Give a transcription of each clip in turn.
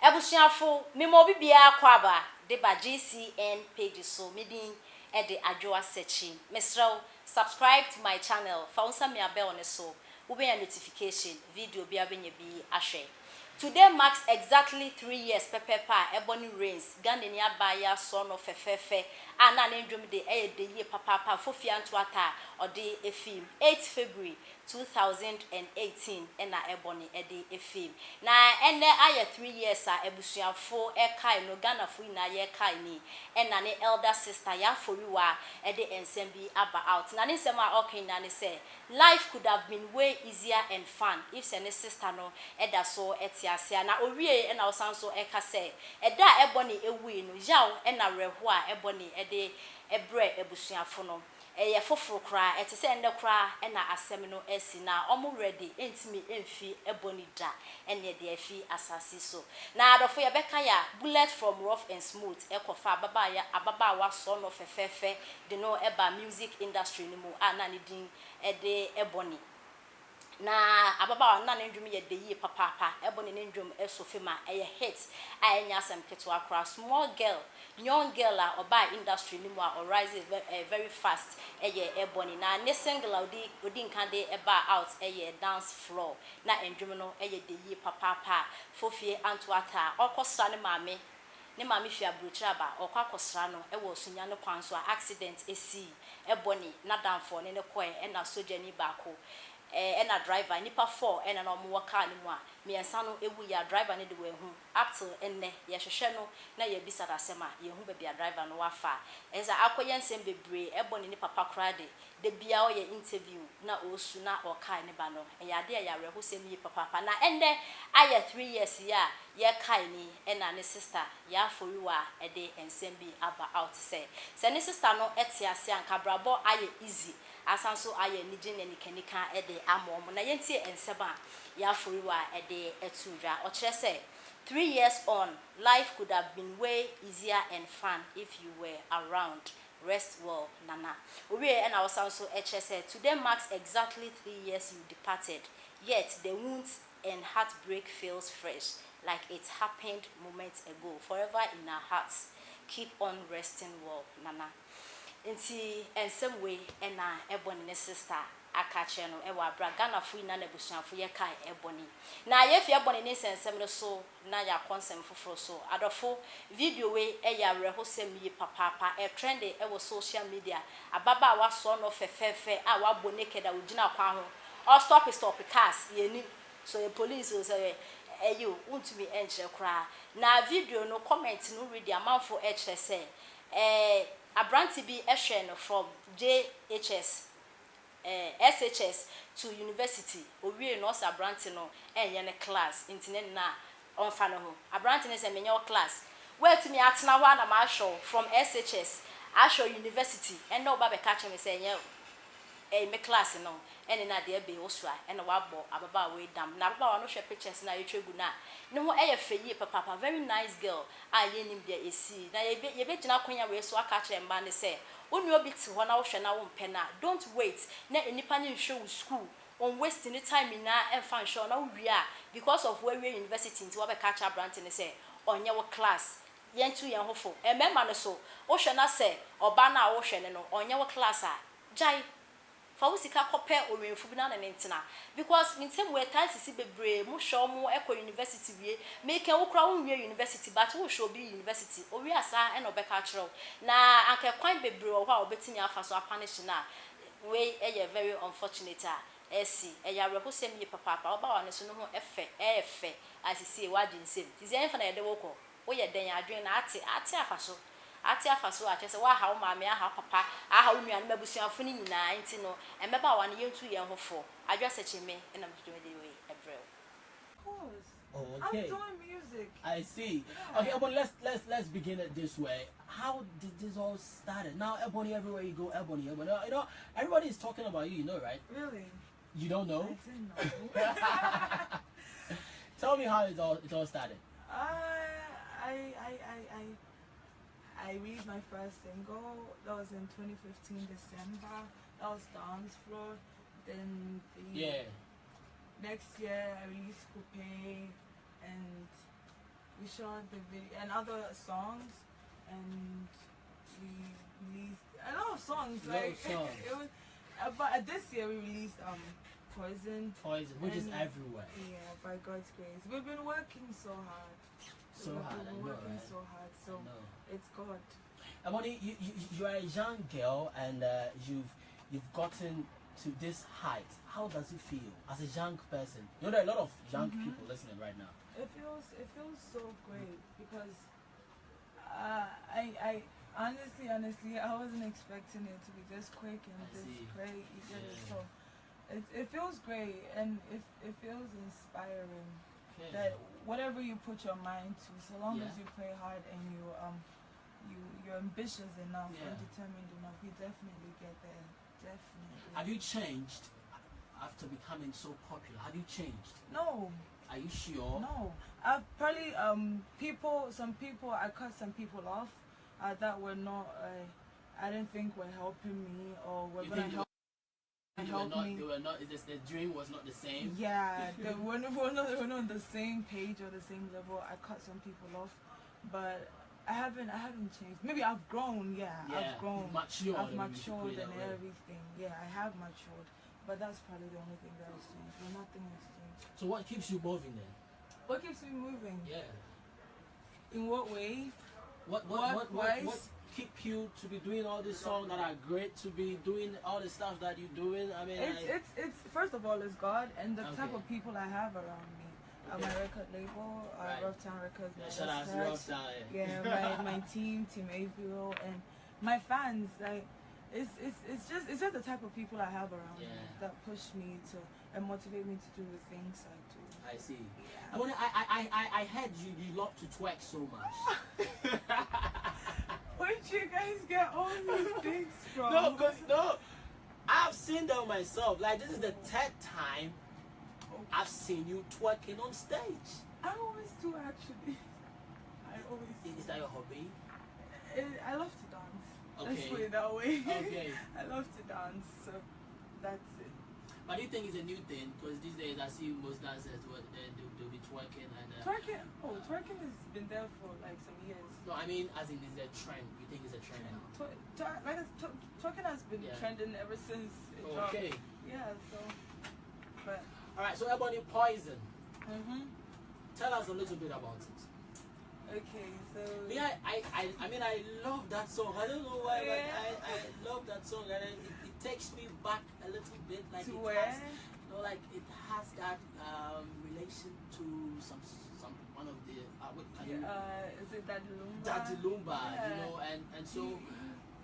Ebusuafo me mo bibia kwaba de ba GCN page so medin e de adwoa searching. Mesrew subscribe to my channel. Fa me abel ne so. Ube be notification video bia benye bi ahwe. Today marks exactly 3 years pepepa Ebony Rains Ghanaian abaya son of fefefe ana na ndwom de de ye papa fofia ntoata ode efim 8 February 2018 ena Ebony de efim na ene aye 3 years a ebusuafo kai no Ghana fo ina ye kai ni ena ne elder sister ya foriwa de ensem bi aba out na ne nsem a okay na ne say life could have been way easier and fun if sene sister no eda so etiasia na owie na osanso eka say eda Ebony ewi no yaw na reho a Ebony de ebre ebusuafo no eye foforo kra etese ende kra na asem no esi na omo ready entimi emfi Ebony da ene de afi asasi so na adofo ye beka ya bullet from rough and smooth ekofa ababa wa son of fefefe de no eba music industry ni mu ana ne din de Ebony na ababa na ndwum ye de yi papa Ebony ne ndwum esofema eye hit anya asem keto akra small girl young girl a oba industry ni mu a rise very fast eye Ebony na ne single odi nkande eba out eye dance floor na ndwum no eye de yi papa fofie antoata okosra ne maame fi abrochira ba okwa no ewo sunya no kwan so accident esi Ebony na danfo ne koe na soja ni baako na driver nipa 4 na no mo car ni mu a miensa no ewu ya driver ne de we hu up till enne ye hwehwe no na ye bisa da sema ye hu ba bia driver no wafa eza akoye nsem bebre Ebony ni papa krade de bia o ye interview na osu na o car ne ba no ya de ya reho sem yi papa na ende aye 3 years ya ye kai ni na ne sister ya foriwa de ensem bi aba out say ne sister no etiase anka brabo aye easy asanso aye nigin ne nikanika de amom na yentie enseba ya foriwa de etudwa o kire say 3 years on life could have been way easier and fun if you were around. Rest well, Nana. We and our sound said today marks exactly 3 years you departed, yet the wounds and heartbreak feels fresh, like it happened moments ago. Forever in our hearts, keep on resting well, Nana. Inti and some way and Ebony sister akache no ewa bra Ghana fu ina na busuafo ye kai Ebony na ye fi Ebony ne sensem no so na ya konsem foforo so adofo video we ya rehosem yi papa e trend e wo social media ababa wa so no fefefe a wa bo naked a ugina kwa ho or stop cars ye ni so the police will say you untumi enche kra na video no comment no read amanfo e kire say abranti bi ehwe no from JHS SHS to university owie no sabranti no enye ne class intine na onfa no ho abranti ne se menye class wait me atena ho na ma show from SHS I show university and no ba be catch me say enye me class no ene na de be osua ene wa bo ababa we dam na ababa no hwe pictures na yetwegu na ne ho eye feyi papa very nice girl a ye nim dia esi na ye be gina kwanya we so aka kire mba ne say onu obi ti ho na wo hwe na wo mpe na don't wait na enipa ne hwe wo school on wasting the time na emfa show na wo wi a because of where we university nti wo be catch brand ne say onye wo class yentu yen hofo emema no so wo hwe na say oba na wo hwe ne no onye wo class a jai fa usika kope owenfu bi na ntina because mintem we taxi bebre mu show mu ekọ university wie make wo kra wo wie university but wo show bi university o wi asa e no be ka kiro na anke kwan bebre o ha obetimi afa so apanish na we eye very unfortunate esi eya rehosem yi papa oba wa ne so no ho efe asisi e wadi nsem tizi enfa na yede woko wo ye den adwen na ate afa so a chese wa ha wo maame aha papa aha wo nuan mabusuafo ni nyina enti no emeba wa ne yentu ye hofo adwase chime na mtumi de we ebrel. Oh, okay. I'm doing music. I see. Okay, but let's begin it this way. How did this all started? Now Ebony, everywhere you go, Ebony. You know, everybody is talking about you. You know, right? Really? You don't know? I didn't know. Tell me how it all started. I released my first single. That was in 2015 December. That was Dance Floor. Then the next year I released Coupe, and we shot the video and other songs, and we released a lot of songs. A lot of Like songs. it was, but this year we released Poison. Poison, which is And, everywhere. Yeah, by God's grace, we've been working so hard. So We've hard, I been know, working right? so hard. So No. it's God. Ebony, you are a young girl, and you've gotten to this height. How does it feel as a young person? You know, there are a lot of young people listening right now. It feels so great because I honestly I wasn't expecting it to be this quick and I this see. great. You get it? Yeah. So it feels great, and it feels inspiring Okay. that whatever you put your mind to, so long Yeah. as you pray hard and you're ambitious enough Yeah. and determined enough, you definitely get there. Definitely. Have you changed after becoming so popular? Have you changed? No. Are you sure? No, probably some people I cut some people off that were not I didn't think were helping me or were You gonna think help me. They were not. Is this, the dream was not the same? Yeah, we're not on the same page or the same level. I cut some people off, but I haven't changed. Maybe I've grown. Yeah, Yeah, I've grown. you've matured, I've let me put it matured that and way. everything. Yeah, I have matured, but that's probably the only thing that has changed. But nothing has changed. So what keeps you moving then? What keeps me moving? Yeah. In what way? What Work-wise? keep you to be doing all these songs that are great, to be doing all the stuff that you're doing? I mean, It's first of all, it's God and the type Okay. of people I have around me. Okay. My record label, Right. Rough Town Records. yeah, my shout out to research. Rough Town, Yeah, my team, Team Avio, and my fans. Like, it's just the type of people I have around me Yeah. that push me to and motivate me to do the things I do. I see. Yeah. I mean, I heard you love to twerk so much. Where'd you guys get all these things from? No, I've seen them myself. Like, this is the third time I've seen you twerking on stage. I always do actually. I always do. Is that your hobby? I love to dance. Let's Okay. put it that way. Okay. I love to dance, so that's it. But do you think it's a new thing? Because these days I see most dancers, they'll be twerking and... Twerking has been there for like some years. No, I mean, as in, is a trend? You think it's a trend? Twerking has been Yeah. trending ever since it dropped. Okay. Yeah, so. But. Alright, so Ebony, Poison. Mhm. Tell us a little bit about it. Okay, so. Me, I mean, I love that song. I don't know why, Yeah. but I love that song, and it takes me back a little bit. Like To it where? has, you know, like it has that relation to some one of the what can you Is it Daddy Lumba? Daddy Lumba, Yeah. you know, and so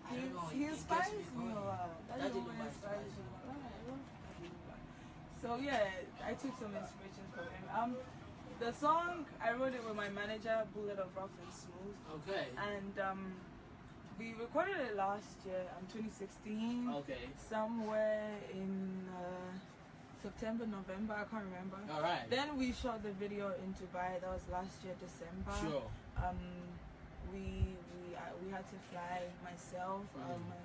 I don't know. He it gets inspires me me a going. lot. Daddy Daddy Lumba Lumba inspires inspires me me. a lot. I love Daddy Lumba. So yeah, I took some inspiration from him. The song I wrote it with my manager, Bullet of Rough and Smooth, Okay. and we recorded it last year, 2016, Okay. somewhere in September, November. I can't remember. All right. Then we shot the video in Dubai. That was last year, December. Sure. We had to fly myself, my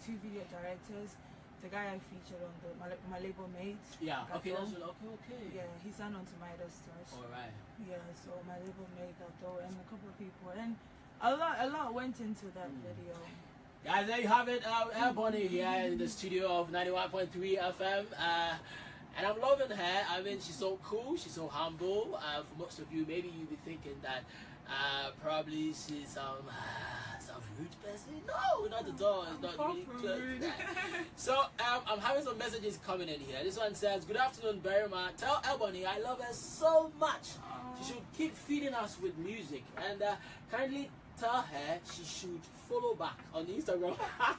two video directors, the guy I featured on my label mate. Yeah. Okay. Gato. That's okay. Yeah, he signed on to Midas Stars. All right. Yeah, so my label mate Gato and a couple of people, and a lot went into that video. Guys, there you have it. Ebony here in the studio of 91.3 FM. And I'm loving her. I mean, she's so cool. She's so humble. For most of you, maybe you'll be thinking that probably she's some rude person. No, not at all. It's not Far really from close to rude. that. So I'm having some messages coming in here. This one says, "Good afternoon, Berima. Tell Ebony I love her so much. She should keep feeding us with music. And kindly tell her she should follow back on Instagram." I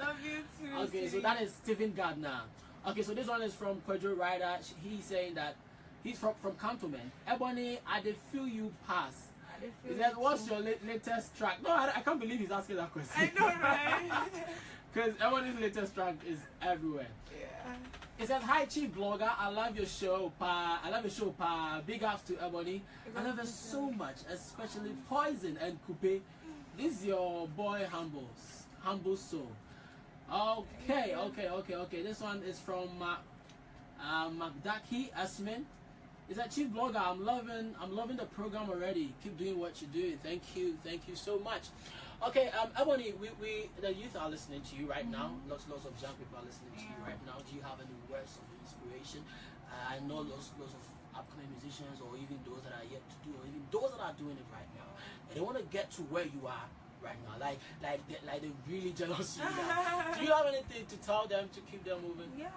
love you too. Okay, so sweetie. that is Stephen Gardner. Okay, so this one is from Quadro Rider. He's saying that he's from Cantonment. Ebony, I did feel you pass. I did feel He said, it "What's too. your latest track?" No, I can't believe he's asking that question. I know, right? Because Ebony's latest track is everywhere. Yeah. It says, "Hi, Chief Blogger. I love your show, pa. I love your show, pa. Big ups to Ebony. I love her so much, especially Poison and Coupe. This is your boy Humble Soul." Okay. This one is from Magdaki Asmin. It's a chief blogger. I'm loving the program already. Keep doing what you're doing. Thank you so much. Okay, Ebony, we the youth are listening to you right now. Lots of young people are listening to you right now. Do you have any words of inspiration? I know lots of upcoming musicians, or even those that are yet to do, or even those that are doing it right now, and they want to get to where you are right now, like they're really jealous of you now. Do you have anything to tell them to keep them moving? Yeah.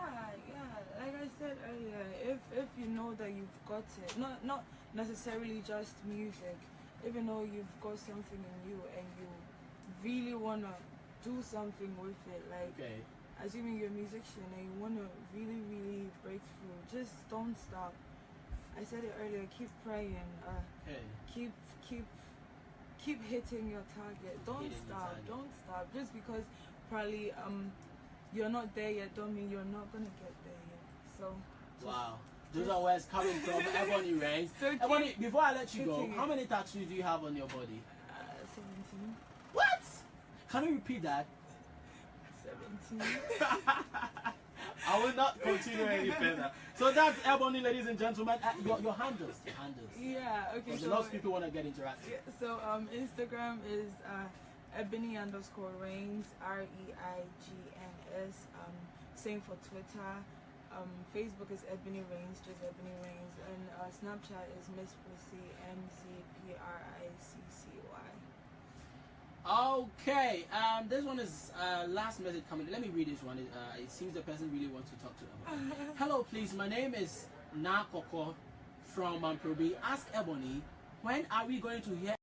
Like I said earlier, if you know that you've got it, not necessarily just music, if you know you've got something in you and you really wanna do something with it, like assuming you're a musician and you wanna really break through, just don't stop. I said it earlier, keep praying, keep hitting your target. Don't stop. Just because probably you're not there yet don't mean you're not gonna get there yet. So wow, those are words coming from Ebony Rains. So Ebony, before I let you go, how many tattoos do you have on your body? 17. What? Can you repeat that? 17. I will not continue any further. So that's Ebony, ladies and gentlemen. Your handles. Yeah, okay. So lots of people want to get interactive. Yeah, so Instagram is Ebony_Rains, REIGNS. Same for Twitter. Facebook is Ebony Rains, just Ebony Rains, and Snapchat is Miss Prissy, MZPRICCY. Okay, this one is last message coming. Let me read this one. It seems the person really wants to talk to Ebony. Hello, please. My name is Nakoko from Mamprobi. Ask Ebony, when are we going to hear